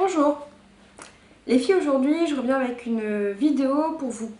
Bonjour les filles, aujourd'hui je reviens avec une vidéo pour vous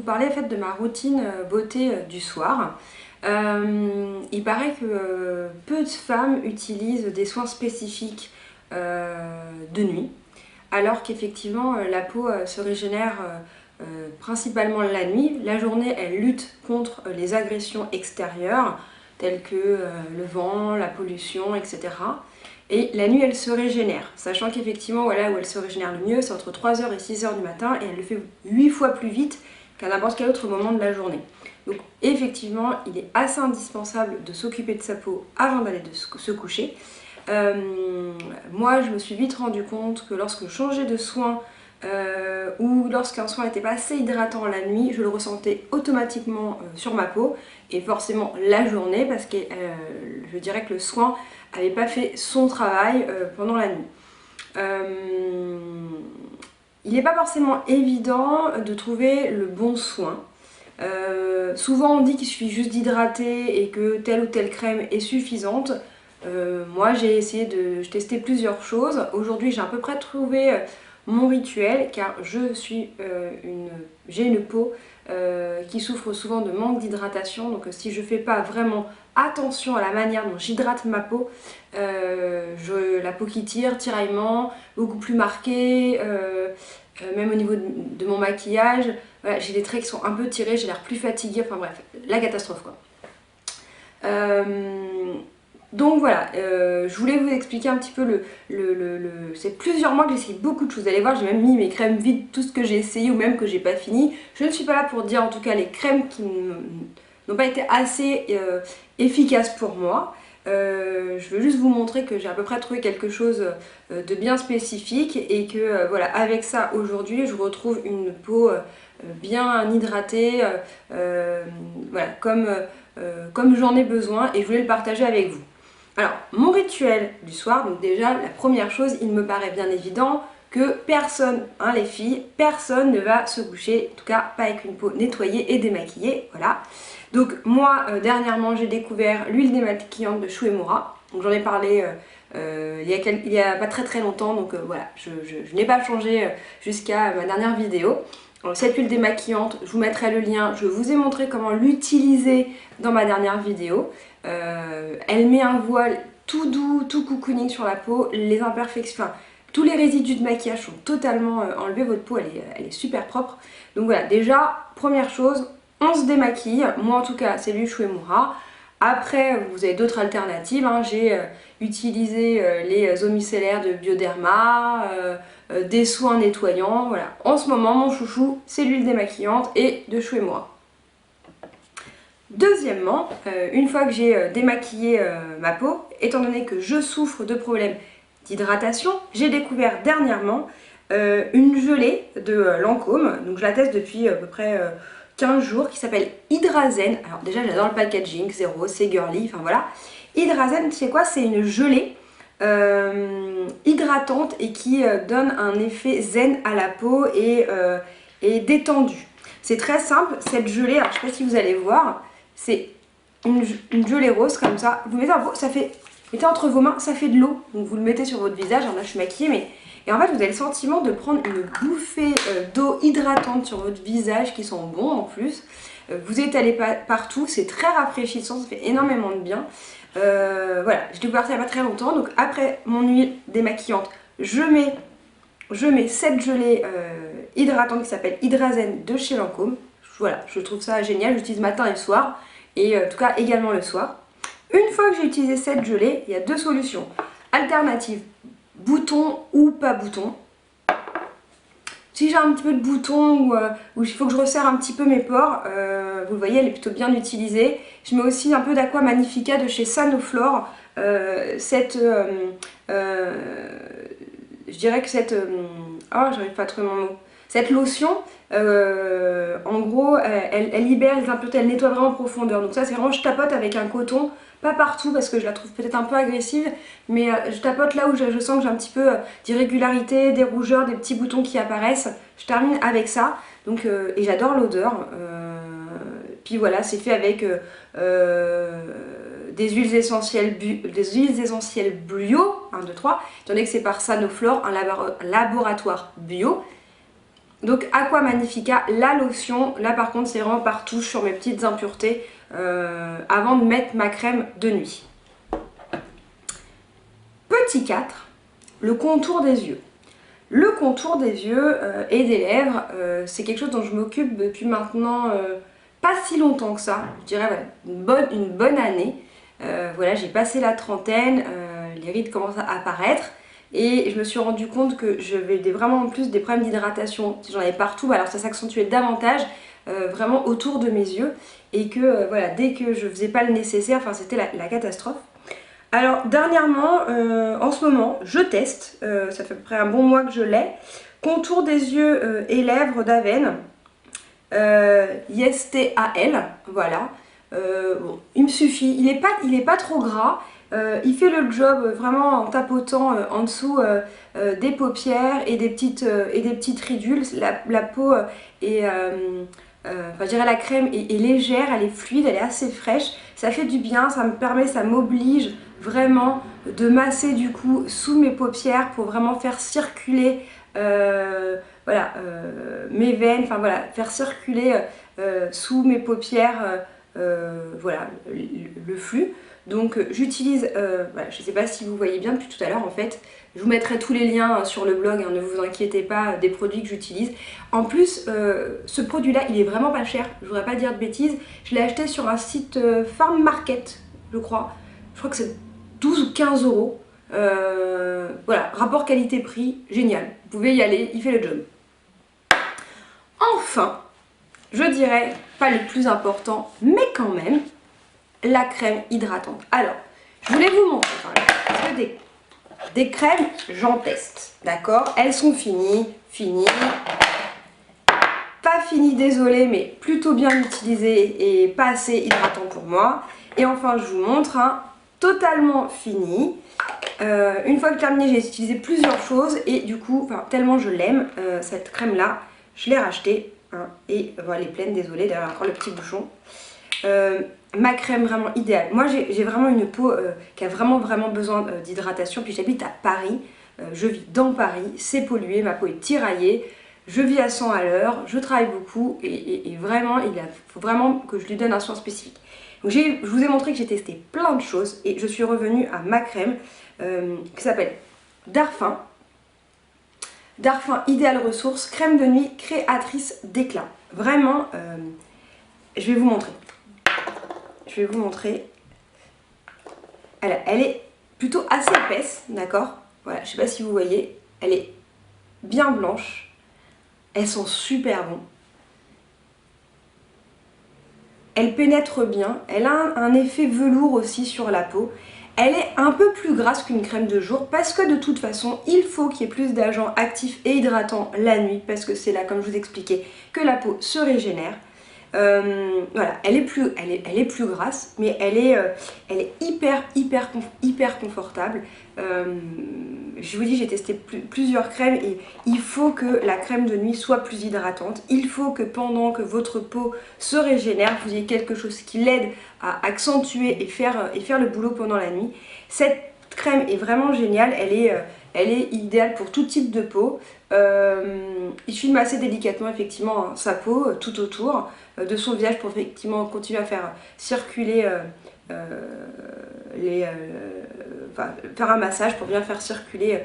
parler en fait, de ma routine beauté du soir. Il paraît que peu de femmes utilisent des soins spécifiques de nuit, alors qu'effectivement la peau se régénère principalement la nuit. La journée elle lutte contre les agressions extérieures telles que le vent, la pollution, etc. Et la nuit elle se régénère, sachant qu'effectivement voilà, où elle se régénère le mieux c'est entre 3h et 6h du matin et elle le fait 8 fois plus vite qu'à n'importe quel autre moment de la journée. Donc effectivement il est assez indispensable de s'occuper de sa peau avant d'aller se coucher. Moi je me suis vite rendu compte que lorsque je changeais de soin ou lorsqu'un soin n'était pas assez hydratant la nuit, je le ressentais automatiquement sur ma peau et forcément la journée parce que je dirais que le soin n'avait pas fait son travail pendant la nuit. Il n'est pas forcément évident de trouver le bon soin. Souvent on dit qu'il suffit juste d'hydrater et que telle ou telle crème est suffisante. Moi j'ai testé plusieurs choses. Aujourd'hui j'ai à peu près trouvé mon rituel car j'ai une peau qui souffre souvent de manque d'hydratation, donc si je fais pas vraiment attention à la manière dont j'hydrate ma peau, la peau qui tire, tiraillement, beaucoup plus marquée, même au niveau de mon maquillage, voilà, j'ai des traits qui sont un peu tirés, j'ai l'air plus fatiguée, enfin bref, la catastrophe quoi. Donc voilà, je voulais vous expliquer un petit peu c'est plusieurs mois que j'essaye beaucoup de choses. Vous allez voir, j'ai même mis mes crèmes vides, tout ce que j'ai essayé ou même que j'ai pas fini. Je ne suis pas là pour dire en tout cas les crèmes qui n'ont pas été assez efficaces pour moi. Je veux juste vous montrer que j'ai à peu près trouvé quelque chose de bien spécifique et que voilà, avec ça aujourd'hui je retrouve une peau bien hydratée, voilà, comme j'en ai besoin et je voulais le partager avec vous. Alors, mon rituel du soir, donc déjà, la première chose, il me paraît bien évident que personne, hein, les filles, personne ne va se coucher, en tout cas pas avec une peau nettoyée et démaquillée, voilà. Donc moi, dernièrement, j'ai découvert l'huile démaquillante de Shu Uemura, donc j'en ai parlé il y a pas très longtemps, donc voilà, je n'ai pas changé jusqu'à ma dernière vidéo. Alors, cette huile démaquillante, je vous mettrai le lien, je vous ai montré comment l'utiliser dans ma dernière vidéo. Elle met un voile tout doux, tout cocooning sur la peau, les imperfections, enfin, tous les résidus de maquillage sont totalement enlevés, votre peau elle est super propre. Donc voilà, déjà, première chose, on se démaquille, moi en tout cas c'est l'huile Shu Uemura. Après vous avez d'autres alternatives, hein. J'ai utilisé les eaux micellaires de Bioderma, des soins nettoyants, voilà. En ce moment mon chouchou c'est l'huile démaquillante et de Shu Uemura. Deuxièmement, une fois que j'ai démaquillé ma peau, étant donné que je souffre de problèmes d'hydratation, j'ai découvert dernièrement une gelée de Lancôme, donc je la teste depuis à peu près 15 jours, qui s'appelle Hydrazen. Alors déjà j'adore le packaging, c'est rose, c'est girly, enfin voilà. Hydrazen, c'est quoi? C'est une gelée hydratante et qui donne un effet zen à la peau et détendue. C'est très simple, cette gelée, alors je ne sais pas si vous allez voir, c'est une gelée rose comme ça, vous mettez mettez entre vos mains, ça fait de l'eau, donc vous le mettez sur votre visage. Alors là je suis maquillée, mais et en fait vous avez le sentiment de prendre une bouffée d'eau hydratante sur votre visage qui sent bon en plus. Vous étalez partout, c'est très rafraîchissant, ça fait énormément de bien. Voilà, je l'ai découvert ça il n'y a pas très longtemps, donc après mon huile démaquillante, je mets cette gelée hydratante qui s'appelle Hydrazen de chez Lancôme. Voilà, je trouve ça génial, j'utilise matin et soir, et en tout cas également le soir. Une fois que j'ai utilisé cette gelée, il y a deux solutions alternatives, bouton ou pas bouton. Si j'ai un petit peu de bouton ou il faut que je resserre un petit peu mes pores, vous le voyez, elle est plutôt bien utilisée. Je mets aussi un peu d'Aqua Magnifica de chez Sanoflore. Je dirais que j'arrive pas à trouver mon mot. Cette lotion, en gros, elle libère les impuretés, elle nettoie vraiment en profondeur. Donc ça, c'est vraiment, je tapote avec un coton, pas partout parce que je la trouve peut-être un peu agressive, mais je tapote là où je sens que j'ai un petit peu d'irrégularité, des rougeurs, des petits boutons qui apparaissent. Je termine avec ça, donc, et j'adore l'odeur. Puis voilà, c'est fait avec des huiles essentielles bio, 1, 2, 3, étant donné que c'est par Sanoflore, un laboratoire bio. Donc Aqua Magnifica, la lotion, là par contre c'est vraiment par touche sur mes petites impuretés avant de mettre ma crème de nuit. Petit 4, le contour des yeux. Le contour des yeux et des lèvres, c'est quelque chose dont je m'occupe depuis maintenant pas si longtemps que ça, je dirais voilà, une bonne année. Voilà, j'ai passé la trentaine, les rides commencent à apparaître et je me suis rendu compte que j'avais vraiment en plus des problèmes d'hydratation. J'en avais partout, alors ça s'accentuait davantage vraiment autour de mes yeux et que voilà, dès que je faisais pas le nécessaire, enfin c'était la catastrophe. Alors dernièrement, en ce moment, je teste, ça fait à peu près un bon mois que je l'ai, contour des yeux et lèvres d'Aven, YesTAL, voilà. Bon, il me suffit, il est pas trop gras, il fait le job vraiment en tapotant en dessous des paupières et des petites ridules. La peau est, enfin, je dirais la crème est légère, elle est fluide, elle est assez fraîche, ça fait du bien, ça m'oblige vraiment de masser du coup sous mes paupières pour vraiment faire circuler voilà, mes veines, enfin voilà, faire circuler sous mes paupières voilà, le flux. Donc j'utilise, voilà, je ne sais pas si vous voyez bien depuis tout à l'heure en fait, je vous mettrai tous les liens sur le blog, hein, ne vous inquiétez pas des produits que j'utilise. En plus, ce produit là il est vraiment pas cher, je voudrais pas dire de bêtises, je l'ai acheté sur un site Farm Market je crois que c'est 12 ou 15 euros. Voilà, rapport qualité-prix, génial, vous pouvez y aller, il fait le job. Enfin, je dirais, pas le plus important, mais quand même, la crème hydratante. Alors, je voulais vous montrer quand même, parce que des crèmes, j'en teste, d'accord? Elles sont finies, pas finies, désolée, mais plutôt bien utilisées et pas assez hydratant pour moi. Et enfin, je vous montre un totalement fini. Une fois que terminé, j'ai utilisé plusieurs choses et du coup, enfin, tellement je l'aime, cette crème là, je l'ai rachetée hein, et voilà, elle est pleine, désolée, derrière encore le petit bouchon. Ma crème vraiment idéale. Moi j'ai vraiment une peau qui a vraiment besoin d'hydratation, puis j'habite à Paris, je vis dans Paris, c'est pollué, ma peau est tiraillée, je vis à 100 à l'heure, je travaille beaucoup et vraiment il faut vraiment que je lui donne un soin spécifique. Donc je vous ai montré que j'ai testé plein de choses et je suis revenue à ma crème qui s'appelle Darphin. Darphin Idéal Ressources, crème de nuit créatrice d'éclat. Vraiment, je vais vous montrer. Elle est plutôt assez épaisse, d'accord? Voilà, je sais pas si vous voyez, elle est bien blanche. Elles sont super bonnes. Elle pénètre bien, elle a un effet velours aussi sur la peau. Elle est un peu plus grasse qu'une crème de jour parce que de toute façon, il faut qu'il y ait plus d'agents actifs et hydratants la nuit parce que c'est là, comme je vous expliquais, que la peau se régénère. Voilà, elle est plus grasse, mais elle est hyper confortable. Je vous dis, j'ai testé plusieurs crèmes et il faut que la crème de nuit soit plus hydratante. Il faut que pendant que votre peau se régénère, vous ayez quelque chose qui l'aide à accentuer et faire le boulot pendant la nuit. Cette crème est vraiment géniale, elle est idéale pour tout type de peau. Il suffit de masser délicatement effectivement hein, sa peau tout autour de son visage pour effectivement continuer à faire circuler faire un massage pour bien faire circuler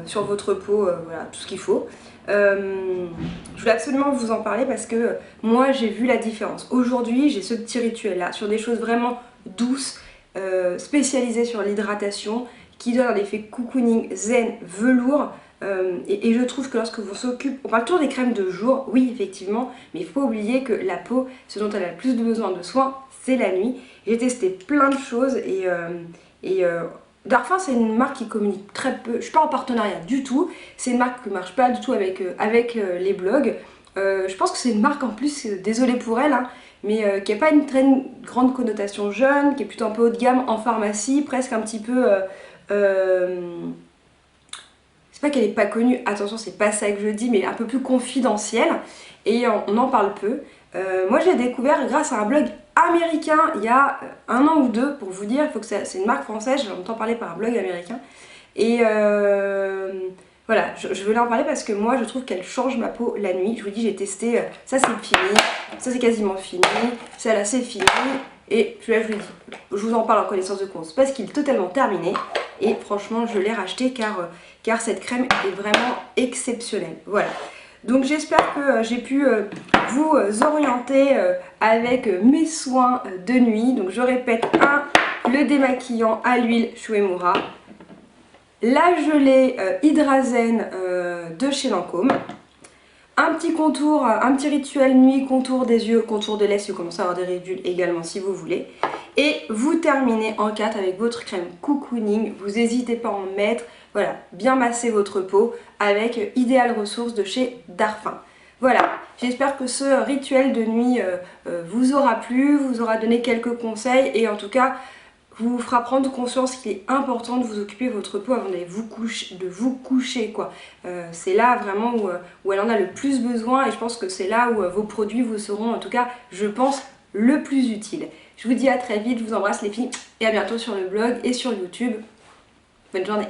sur votre peau voilà, tout ce qu'il faut. Je voulais absolument vous en parler parce que moi j'ai vu la différence. Aujourd'hui j'ai ce petit rituel là sur des choses vraiment douces, spécialisées sur l'hydratation, qui donne un effet cocooning zen velours. Et je trouve que lorsque vous s'occupe, on parle toujours des crèmes de jour, oui effectivement, mais il faut oublier que la peau, ce dont elle a le plus besoin de soins, c'est la nuit. J'ai testé plein de choses et Darphin c'est une marque qui communique très peu, je suis pas en partenariat du tout, c'est une marque qui marche pas du tout avec les blogs. Je pense que c'est une marque en plus, désolée pour elle, hein, mais qui n'a pas une très grande connotation jeune, qui est plutôt un peu haut de gamme en pharmacie, presque un petit peu... c'est pas qu'elle est pas connue, attention c'est pas ça que je dis, mais un peu plus confidentielle et on en parle peu. Moi je l'ai découvert grâce à un blog américain il y a un an ou deux pour vous dire, il faut que c'est une marque française, j'ai entendu parler par un blog américain et voilà, je voulais en parler parce que moi je trouve qu'elle change ma peau la nuit. Je vous dis, j'ai testé, ça c'est fini, ça c'est quasiment fini, celle-là c'est fini et celui-là je vous dis, je vous en parle en connaissance de cause parce qu'il est totalement terminé et franchement je l'ai racheté car cette crème est vraiment exceptionnelle. Voilà. Donc j'espère que j'ai pu vous orienter avec mes soins de nuit. Donc je répète, le démaquillant à l'huile Shu Uemura, la gelée Hydrazen de chez Lancôme, un petit contour, un petit rituel nuit, contour des yeux, contour de lèvres si vous commencez à avoir des ridules également si vous voulez. Et vous terminez en 4 avec votre crème cocooning, vous n'hésitez pas à en mettre, voilà, bien masser votre peau avec Idéal Ressources de chez Darphin. Voilà, j'espère que ce rituel de nuit vous aura plu, vous aura donné quelques conseils et en tout cas vous fera prendre conscience qu'il est important de vous occuper de votre peau avant d'aller vous coucher quoi. C'est là vraiment où elle en a le plus besoin et je pense que c'est là où vos produits vous seront en tout cas, je pense, le plus utile. Je vous dis à très vite, je vous embrasse les filles et à bientôt sur le blog et sur YouTube. Bonne journée.